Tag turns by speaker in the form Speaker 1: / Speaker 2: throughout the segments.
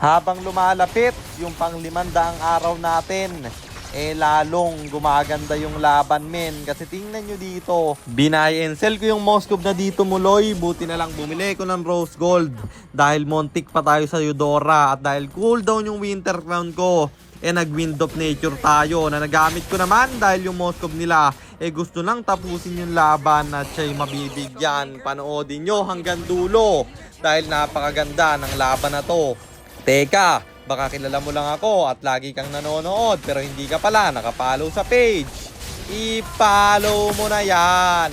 Speaker 1: Habang lumalapit yung pang-500 araw natin, lalong gumaganda yung laban, men. Kasi tingnan nyo dito, binay and sell ko yung Moskov na dito, Muloy. Buti na lang bumili ko ng Rose Gold dahil montik pa tayo sa Eudora at dahil cooldown yung Winter Crown ko, nag-Wind of Nature tayo na nagamit ko naman dahil yung Moskov nila gusto nang tapusin yung laban at siya'y mabibigyan. Panoodin nyo hanggang dulo dahil napakaganda ng laban na to. Teka, baka kilala mo lang ako at lagi kang nanonood pero hindi ka pala nakapollow sa page. I-follow mo na yan.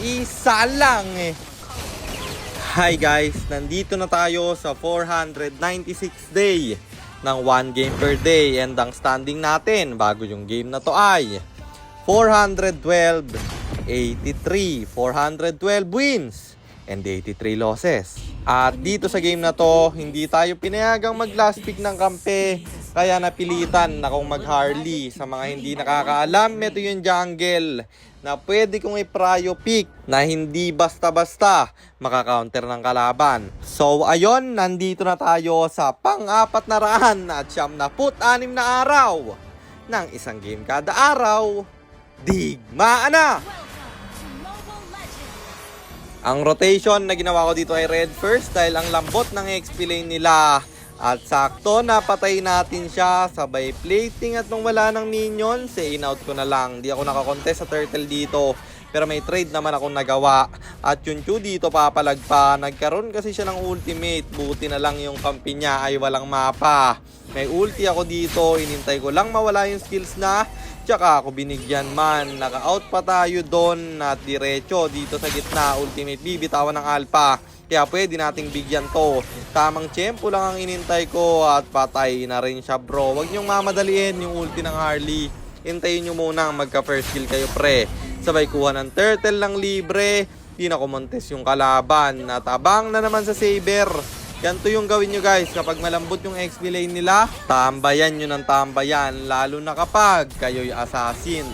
Speaker 1: Isa lang eh. Hi guys, nandito na tayo sa 496 day ng 1 game per day and ang standing natin bago yung game na to ay 412, 83, 412 wins and 83 losses. At dito sa game na to, hindi tayo pinayagang mag last pick ng kampe, kaya napilitan akong mag Harley. Sa mga hindi nakakaalam, ito yung jungle na pwede kong i-prio pick na hindi basta-basta makakounter ng kalaban. So ayon, nandito na tayo sa pang-400 at 76 na araw ng isang game kada araw. Digmaan na! Ang rotation na ginawa ko dito ay red first dahil ang lambot ng XP lane nila. At sakto napatay natin siya, sabay plating at nung wala ng minions, in-out ko na lang. Di ako nakakontest sa turtle dito. Pero may trade naman akong nagawa. At yung Chu dito papalagpa. Nagkaroon kasi siya ng ultimate. Buti na lang yung kampi niya ay walang mapa. May ulti ako dito. Inintay ko lang mawala yung skills na. Tsaka ako binigyan man. Naka-out pa tayo doon at diretso dito sa gitna. Ultimate bibitawan ng alpha. Kaya pwede nating bigyan to. Tamang tiyempo lang ang inintay ko at patay na rin siya, bro. Huwag niyong mamadaliin yung ulti ng Harley. Hintayin nyo muna magka first kill kayo, pre. Sabay kuha ng turtle lang libre. Di na kumontes yung kalaban. Natabang na naman sa Saber. Ganito yung gawin nyo guys. Kapag malambot yung XP lane nila, tambayan nyo ng tambayan. Lalo na kapag kayo'y assassin.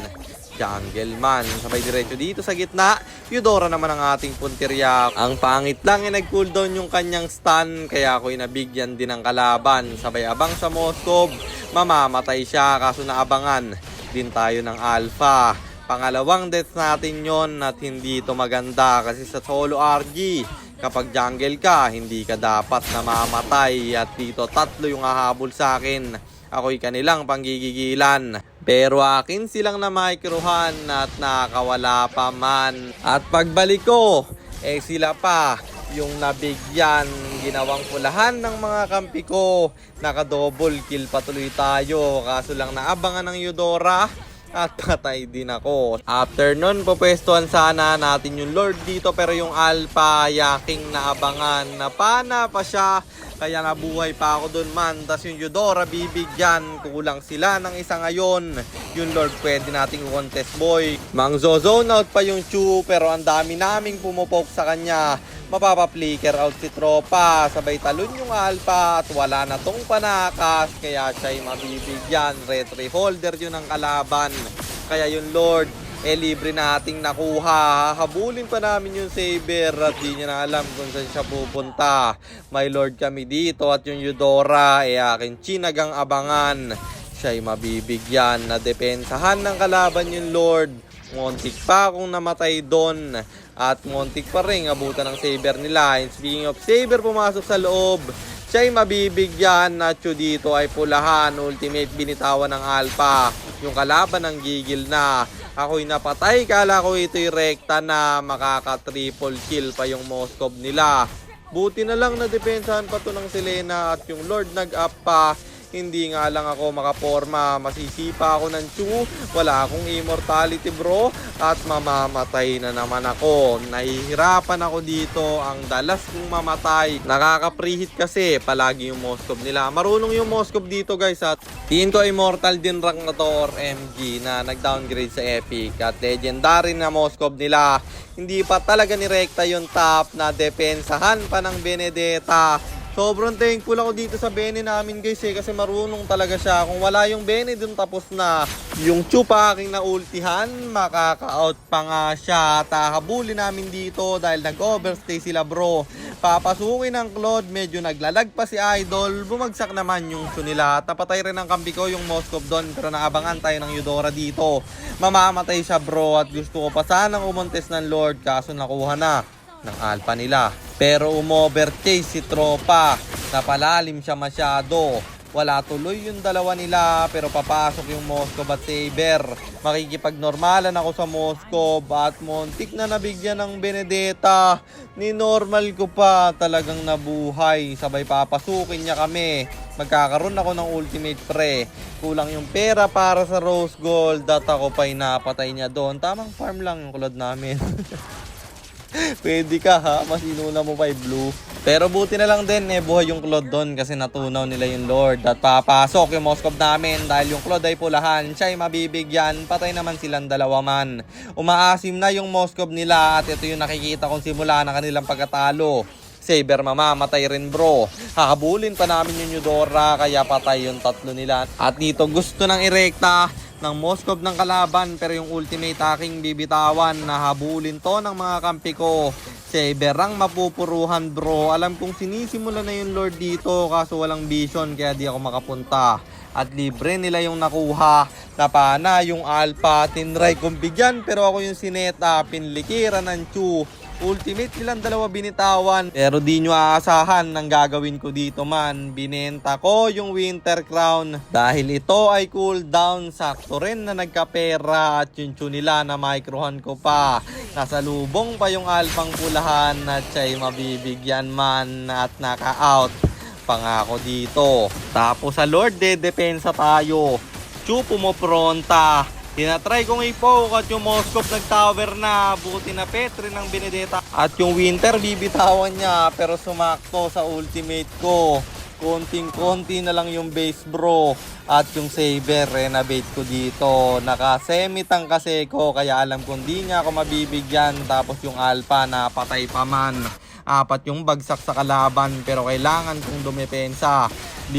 Speaker 1: Jungle man. Sabay diretso dito sa gitna. Eudora naman ang ating puntirya. Ang pangit lang nag-cooldown yung kanyang stun. Kaya ako'y nabigyan din ng kalaban. Sabay abang sa Moskov. Mamamatay siya kaso naabangan din tayo ng alpha. Pangalawang death natin yon at hindi ito maganda kasi sa solo RG kapag jungle ka hindi ka dapat namamatay at dito tatlo yung hahabol sa akin. Ako'y kanilang panggigigilan pero akin silang na microhan at nakawala pa man. At pagbalik ko sila pa yung nabigyan. Ginawang pulahan ng mga kampi ko. Naka-double kill patuloy tayo. Kaso lang naabangan ng Eudora at patay din ako. After nun, pupwestuhan sana natin yung Lord dito. Pero yung Alpha, yaking naabangan. Napana pa siya. Kaya nabuhay pa ako dun man. Tas yung Eudora bibigyan. Kulang sila ng isa ngayon. Yung Lord pwede nating contest boy. Mang-zone out pa yung Chu. Pero ang dami naming pumupok sa kanya. Mapapa-flicker out si tropa. Sabay talon yung alpha at wala na tong panakas. Kaya siya'y mabibigyan. Retry holder yun ang kalaban. Kaya yung Lord, libre nating nakuha. Habulin pa namin yung Saber at di niya na alam kung saan siya pupunta. May Lord kami dito at yung Eudora, akin chinagang abangan. Siya'y mabibigyan na depensahan ng kalaban yung Lord. Montik pa akong namatay doon. At montik pa rin abutan ng Saber nila. And speaking of Saber, pumasok sa loob. Siya'y mabibigyan. Nacho dito ay pulahan. Ultimate binitawan ng alpha. Yung kalaban ng gigil na. Ako'y napatay. Kala ko ito'y rekta na makaka-triple kill pa yung Moskov nila. Buti na lang na depensahan pa to ng Selena. At yung Lord nag-up pa. Hindi nga lang ako makaporma. Masisipa ako ng Chu. Wala akong immortality, bro. At mamamatay na naman ako. Nahihirapan ako dito. Ang dalas kong mamatay. Nakaka-preheat kasi palagi yung Moskov nila. Marunong yung Moskov dito guys. At tingin ko immortal din rank na to or MG na nag-downgrade sa Epic. At legendary na Moskov nila. Hindi pa talaga nirekta yung top na depensahan pa ng Benedetta. Sobrang thankful ako dito sa Bene namin guys kasi marunong talaga siya. Kung wala yung Bene dun tapos na yung Chupa aking naultihan, makaka-out pa nga siya. Habulin namin dito dahil nag-overstay sila bro. Papasukin ng Claude, medyo naglalag pa si Idol. Bumagsak naman yung Chu nila. Napatay rin ang kampi ko yung Moskov doon pero naabangan tayo ng Eudora dito. Mamamatay siya bro at gusto ko pa sanang umontes ng Lord kaso nakuha na ng alpha nila. Pero umoverchase si tropa. Napalalim siya masyado. Wala tuloy yung dalawa nila pero papasok yung Moskov at Saber. Makikipagnormalan ako sa Moskov at montik na nabigyan ng Benedetta. Ni normal ko pa talagang nabuhay. Sabay papasukin niya kami. Magkakaroon ako ng ultimate pre. Kulang yung pera para sa Rose Gold at ako pa'y napatay niya doon. Tamang farm lang yung kulod namin. Pwede ka ha, mas inuna mo pa yung blue. Pero buti na lang din buhay yung Claude doon kasi natunaw nila yung Lord. At papasok yung Moskov namin dahil yung Claude ay pulahan, siya ay mabibigyan, patay naman silang dalawa man. Umaasim na yung Moskov nila at ito yung nakikita kong simula ng kanilang pagkatalo. Saber mamamatay rin bro. Hahabulin pa namin yung Eudora kaya patay yung tatlo nila. At dito gusto nang irekta ng Moskov ng kalaban pero yung ultimate aking bibitawan na habulin to ng mga kampi ko. Saber ang mapupuruhan bro. Alam kong sinisimula na yung Lord dito kaso walang vision kaya di ako makapunta. At libre nila yung nakuha. Napana yung alpha. Tinry kong bigyan pero ako yung sineta. Pinlikiran ng Chu. Ultimate nilang dalawa binitawan. Pero di nyo aasahan ng gagawin ko dito man. Binenta ko yung Winter Crown. Dahil ito ay cooldown. Sakto rin na nagkapera. At yung Chu nila na microhan ko pa. Nasa lubong pa yung alpang pulahan. At siya'y mabibigyan man. At naka-out. Pangako dito. Tapos sa Lord depensa tayo. Chu pumopronta. Tinatry kong i-poke at yung Moskov nag-tower na. Buti na Petri ng Benedetta. At yung Winter bibitawan niya pero sumakto sa ultimate ko. Konting-konti na lang yung base bro. At yung Saber renovate ko dito. Naka-semitang kasi ko kaya alam kong di niya ako mabibigyan. Tapos yung Alpha napatay pa man. 4 yung bagsak sa kalaban pero kailangan kong dumepensa. 5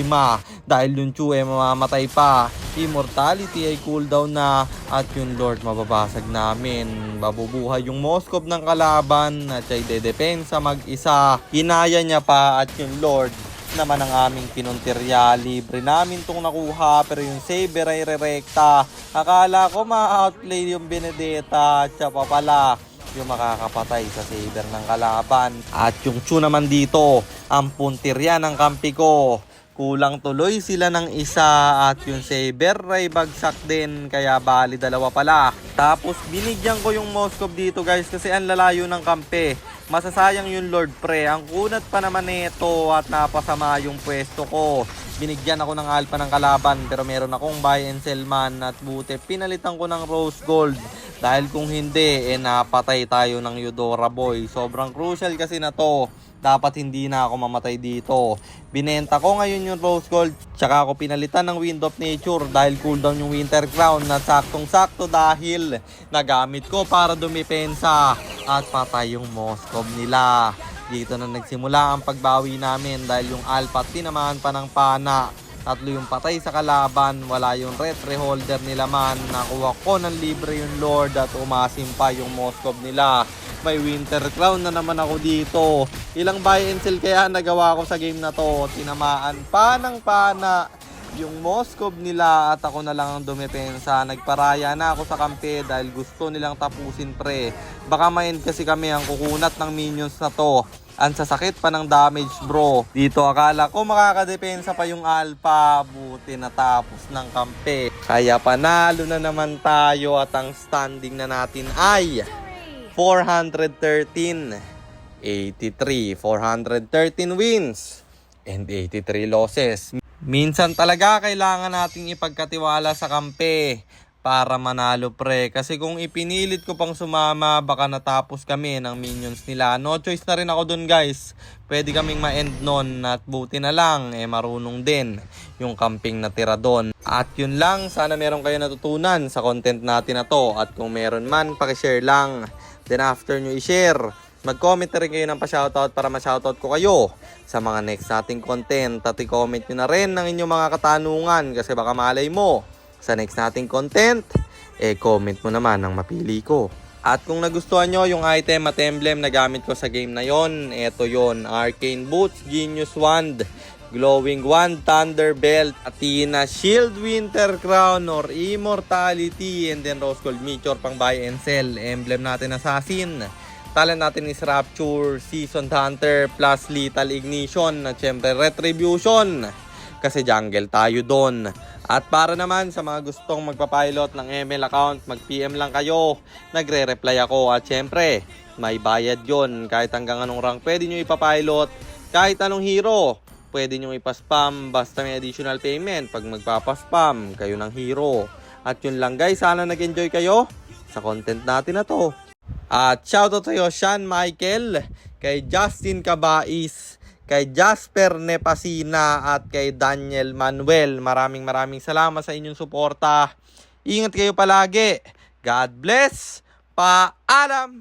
Speaker 1: dahil yung Chu mamamatay pa. Immortality ay cooldown na at yung Lord mababasag namin. Mabubuhay yung Moskov ng kalaban at siya'y dedepensa mag-isa. Hinaya niya pa at yung Lord naman ang aming pinuntirya. Libre namin tong nakuha pero yung Saber ay rerekta. Akala ko ma-outplay yung Benedetta at siya pa pala yung makakapatay sa Saber ng kalaban. At yung Chu naman dito, ang puntirya ng kampi ko. Kulang tuloy sila ng isa at yung Saber ay bagsak din kaya bali 2 pala. Tapos binigyan ko yung Moskov dito guys kasi ang lalayo ng kampe. Masasayang yung Lord pre. Ang kunat pa naman nito at napasama yung pwesto ko. Binigyan ako ng alpha ng kalaban pero meron akong buy and sell man at buti pinalitan ko ng Rose Gold. Dahil kung hindi napatay tayo ng Eudora boy. Sobrang crucial kasi na to. Dapat hindi na ako mamatay dito. Binenta ko ngayon yung Rose Gold. Tsaka ako pinalitan ng Wind of Nature dahil cooldown yung Winter Crown na saktong-sakto dahil nagamit ko para dumipensa at patay yung Moskov nila. Dito na nagsimula ang pagbawi namin dahil yung Alpha tinamaan pa ng pana. 3 yung patay sa kalaban, wala yung retry holder nila man. Nakuha ko ng libre yung Lord at umasim pa yung Moskov nila. May Winter Crown na naman ako dito. Ilang buy and sell kaya nagawa ko sa game na to. Tinamaan pa ng pana yung Moskov nila at ako na lang ang dumepensa. Nagparaya na ako sa kampe dahil gusto nilang tapusin pre. Baka ma-end kasi kami ang kukunat ng minions na to. Ang sasakit pa ng damage bro. Dito akala ko makakadepensa pa yung Alpha. Buti natapos ng kampe. Kaya panalo na naman tayo at ang standing na natin ay 413, 83, 413 wins and 83 losses. Minsan talaga kailangan nating ipagkatiwala sa kampe para manalo pre. Kasi kung ipinilit ko pang sumama, baka natapos kami ng minions nila. No choice na rin ako dun guys. Pwede kaming ma-end nun at buti na lang marunong din yung camping na tira doon. At yun lang, sana meron kayo natutunan sa content natin na to. At kung meron man, pakishare lang. Then after nyo i-share, mag-comment na rin kayo ng pa-shoutout para ma-shoutout ko kayo sa mga next nating content. At i-comment nyo na rin ang inyong mga katanungan kasi baka malay mo sa next nating content, comment mo naman ang mapili ko. At kung nagustuhan nyo yung item at emblem na gamit ko sa game na yon, eto yon: Arcane Boots, Genius Wand, Glowing Wand, Thunder Belt, Athena Shield, Winter Crown or Immortality, and then Rose Gold Meteor pang buy and sell. Emblem natin Assassin. Talent natin is Rapture, Seasoned Hunter, plus Lethal Ignition, at syempre Retribution. Kasi jungle tayo doon. At para naman sa mga gustong magpapilot ng ML account, mag-PM lang kayo. Nagre-reply ako. At syempre, may bayad yon. Kahit hanggang anong rank pwede nyo ipapilot. Kahit anong hero, pwede nyo ipaspam. Basta may additional payment pag magpapaspam kayo ng hero. At yun lang guys, sana nag-enjoy kayo sa content natin na to. At shoutout sa'yo, Sean Michael, kay Justin Cabais, kay Jasper Nepasina at kay Daniel Manuel. Maraming salamat sa inyong suporta. Ingat kayo palagi. God bless. Paalam!